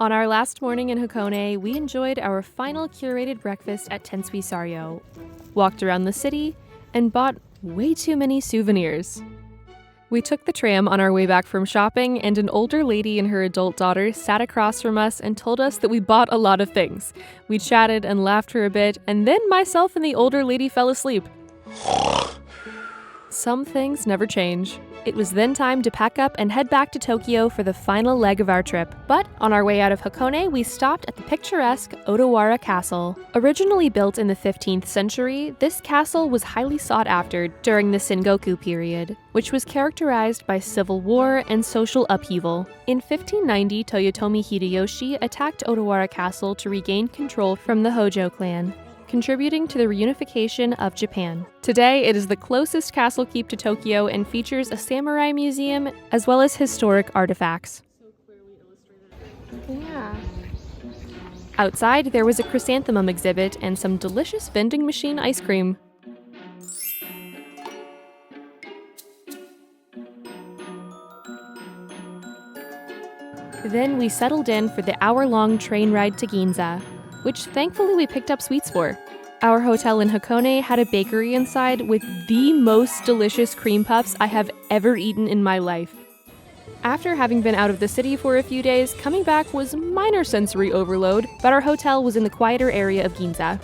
On our last morning in Hakone, we enjoyed our final curated breakfast at Tensui Saryo, walked around the city, and bought way too many souvenirs. We took the tram on our way back from shopping, and an older lady and her adult daughter sat across from us and told us that we bought a lot of things. We chatted and laughed for a bit, and then myself and the older lady fell asleep. Some things never change. It was then time to pack up and head back to Tokyo for the final leg of our trip. But on our way out of Hakone, we stopped at the picturesque Odawara Castle. Originally built in the 15th century, this castle was highly sought after during the Sengoku period, which was characterized by civil war and social upheaval. In 1590, Toyotomi Hideyoshi attacked Odawara Castle to regain control from the Hojo clan, contributing to the reunification of Japan. Today, it is the closest castle keep to Tokyo and features a samurai museum as well as historic artifacts. Yeah. Outside, there was a chrysanthemum exhibit and some delicious vending machine ice cream. Then we settled in for the hour-long train ride to Ginza, which thankfully we picked up sweets for. Our hotel in Hakone had a bakery inside with the most delicious cream puffs I have ever eaten in my life. After having been out of the city for a few days, coming back was minor sensory overload, but our hotel was in the quieter area of Ginza.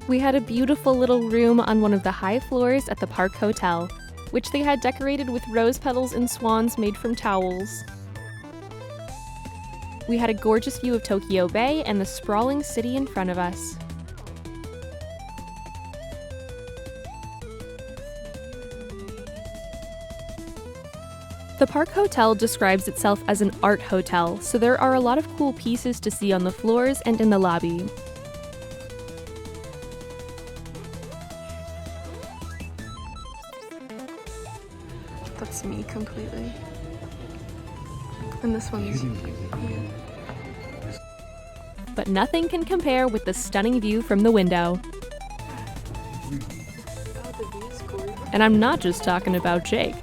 We had a beautiful little room on one of the high floors at the Park Hotel, which they had decorated with rose petals and swans made from towels. We had a gorgeous view of Tokyo Bay and the sprawling city in front of us. The Park Hotel describes itself as an art hotel, so there are a lot of cool pieces to see on the floors and in the lobby. That's me completely. And this one's... But nothing can compare with the stunning view from the window. And I'm not just talking about Jake.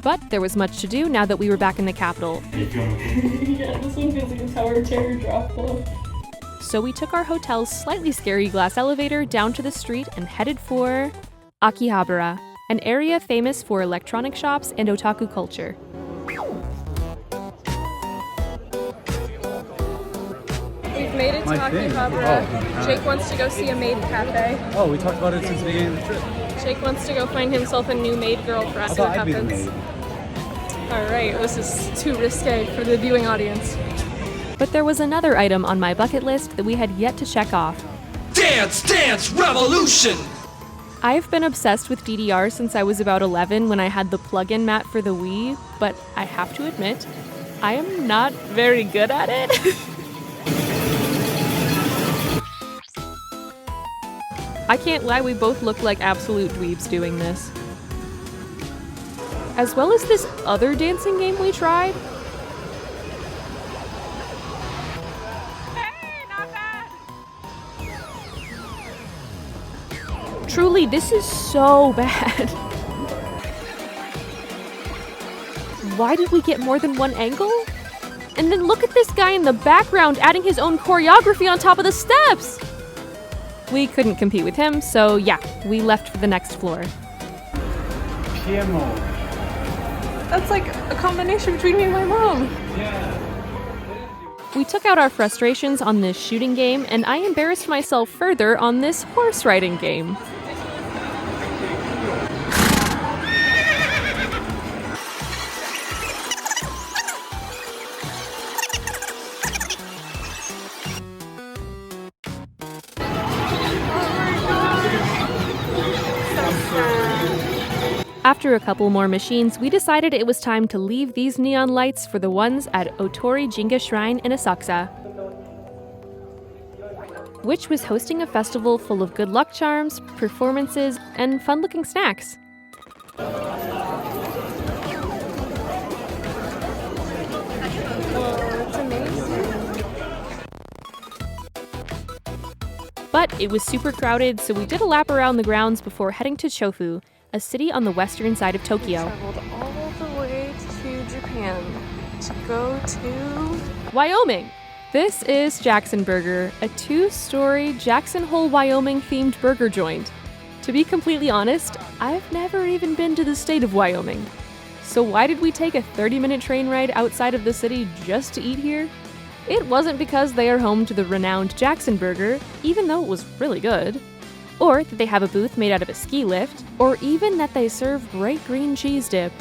But there was much to do now that we were back in the capital. Yeah, this one feels like a Tower of Terror drop though. So we took our hotel's slightly scary glass elevator down to the street and headed for Akihabara, an area famous for electronic shops and otaku culture. We've made it to Akihabara. Jake wants to go see a maid cafe. Oh, we talked about it since the beginning of the trip. Jake wants to go find himself a new maid girlfriend. See what happens. Alright, this is too risque for the viewing audience. But there was another item on my bucket list that we had yet to check off. Dance, dance, revolution! I've been obsessed with DDR since I was about 11 when I had the plug-in mat for the Wii, but I have to admit, I am not very good at it. I can't lie, we both look like absolute dweebs doing this. As well as this other dancing game we tried. Hey, not bad! Truly, this is so bad. Why did we get more than one angle? And then look at this guy in the background adding his own choreography on top of the steps! We couldn't compete with him, so yeah, we left for the next floor. Piemo. That's like a combination between me and my mom. We took out our frustrations on this shooting game, and I embarrassed myself further on this horse riding game. After a couple more machines, we decided it was time to leave these neon lights for the ones at Ootori Jinga Shrine in Asakusa, which was hosting a festival full of good luck charms, performances, and fun-looking snacks. It's amazing. But it was super crowded, so we did a lap around the grounds before heading to Chofu, a city on the western side of Tokyo. Traveled all the way to Japan to go to Wyoming! This is Jackson Burger, a 2-story Jackson Hole, Wyoming themed burger joint. To be completely honest, I've never even been to the state of Wyoming. So why did we take a 30-minute train ride outside of the city just to eat here? It wasn't because they are home to the renowned Jackson Burger, even though it was really good, or that they have a booth made out of a ski lift, or even that they serve bright green cheese dip.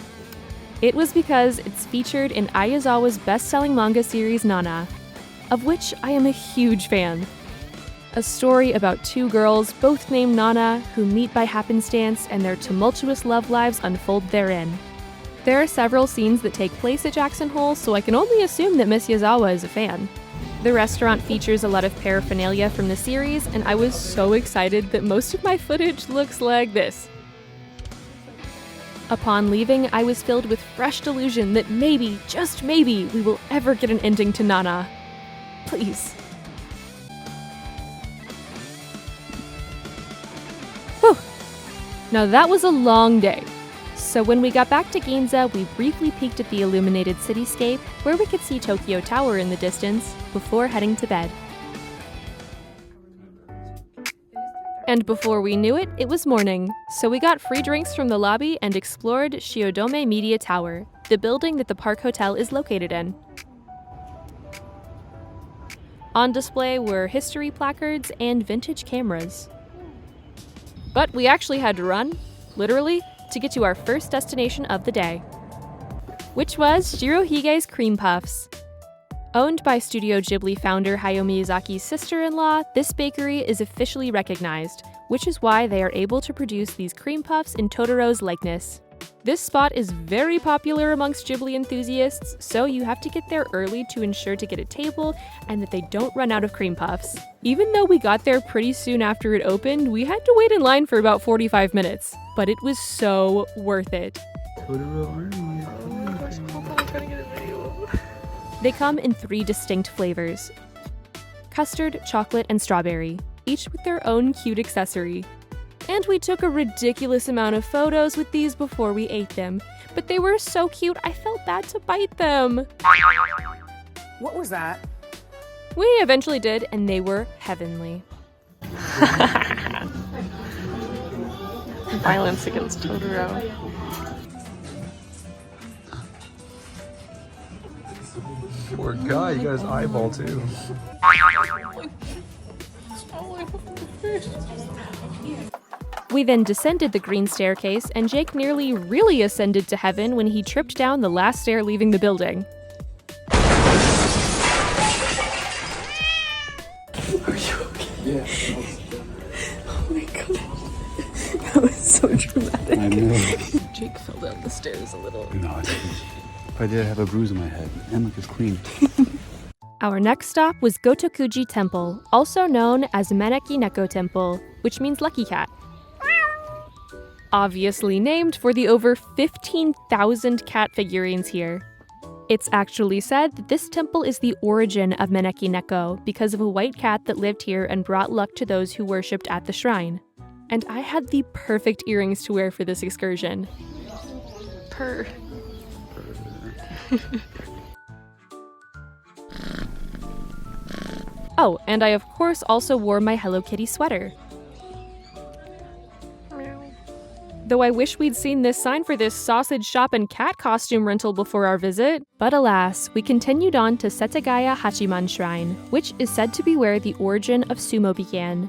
It was because it's featured in Ayazawa's best-selling manga series Nana, of which I am a huge fan. A story about 2 girls, both named Nana, who meet by happenstance and their tumultuous love lives unfold therein. There are several scenes that take place at Jackson Hole, so I can only assume that Miss Yazawa is a fan. The restaurant features a lot of paraphernalia from the series, and I was so excited that most of my footage looks like this. Upon leaving, I was filled with fresh delusion that maybe, just maybe, we will ever get an ending to Nana. Please. Whew. Now that was a long day. So when we got back to Ginza, we briefly peeked at the illuminated cityscape, where we could see Tokyo Tower in the distance, before heading to bed. And before we knew it, it was morning, so we got free drinks from the lobby and explored Shiodome Media Tower, the building that the Park Hotel is located in. On display were history placards and vintage cameras. But we actually had to run, literally, to get to our first destination of the day, which was Shirohige's Cream Puffs. Owned by Studio Ghibli founder Hayao Miyazaki's sister-in-law, this bakery is officially recognized, which is why they are able to produce these cream puffs in Totoro's likeness. This spot is very popular amongst Ghibli enthusiasts, so you have to get there early to ensure to get a table and that they don't run out of cream puffs. Even though we got there pretty soon after it opened, we had to wait in line for about 45 minutes, but it was so worth it. They come in 3 distinct flavors: custard, chocolate, and strawberry, each with their own cute accessory. And we took a ridiculous amount of photos with these before we ate them, but they were so cute I felt bad to bite them. What was that? We eventually did, and they were heavenly. violence against Totoro. Poor guy, you got his eyeball too. We then descended the green staircase, and Jake nearly really ascended to heaven when he tripped down the last stair leaving the building. Are you okay? Yeah. Oh my god. That was so dramatic. I know. Jake fell down the stairs a little. No, I didn't. If I did, I have a bruise on my head. And look, it's clean. Our next stop was Gotokuji Temple, also known as Maneki Neko Temple, which means lucky cat. Obviously named for the over 15,000 cat figurines here. It's actually said that this temple is the origin of Maneki Neko because of a white cat that lived here and brought luck to those who worshipped at the shrine. And I had the perfect earrings to wear for this excursion. Purr. Oh, and I of course also wore my Hello Kitty sweater. Though I wish we'd seen this sign for this sausage shop and cat costume rental before our visit. But alas, we continued on to Setagaya-Hachiman Shrine, which is said to be where the origin of sumo began.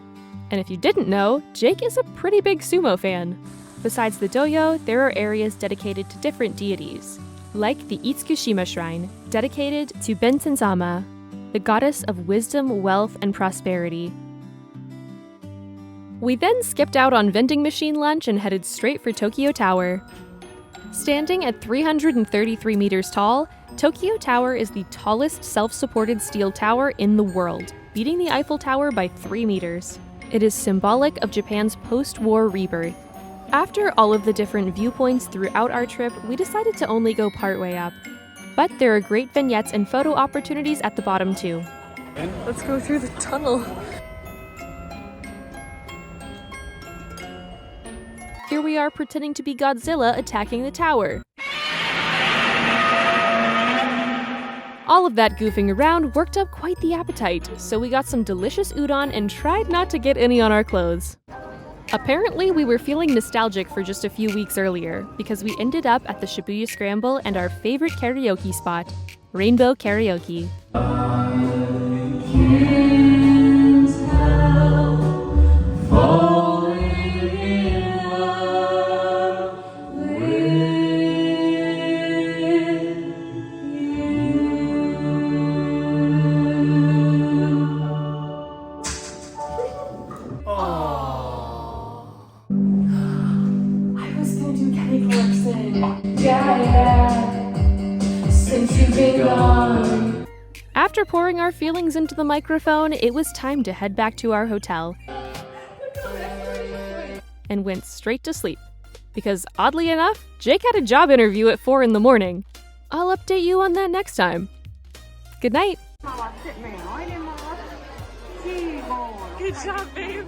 And if you didn't know, Jake is a pretty big sumo fan. Besides the dojo, there are areas dedicated to different deities, like the Itsukushima Shrine, dedicated to Bensenzama, the goddess of wisdom, wealth, and prosperity. We then skipped out on vending machine lunch and headed straight for Tokyo Tower. Standing at 333 meters tall, Tokyo Tower is the tallest self-supported steel tower in the world, beating the Eiffel Tower by 3 meters. It is symbolic of Japan's post-war rebirth. After all of the different viewpoints throughout our trip, we decided to only go partway up. But there are great vignettes and photo opportunities at the bottom too. Let's go through the tunnel. here we are pretending to be Godzilla attacking the tower. All of that goofing around worked up quite the appetite, so we got some delicious udon and tried not to get any on our clothes. Apparently, we were feeling nostalgic for just a few weeks earlier, because we ended up at the Shibuya Scramble and our favorite karaoke spot, Rainbow Karaoke. After pouring our feelings into the microphone, it was time to head back to our hotel. And went straight to sleep. Because oddly enough, Jake had a job interview at 4 in the morning. I'll update you on that next time. Good night. Good job, babe.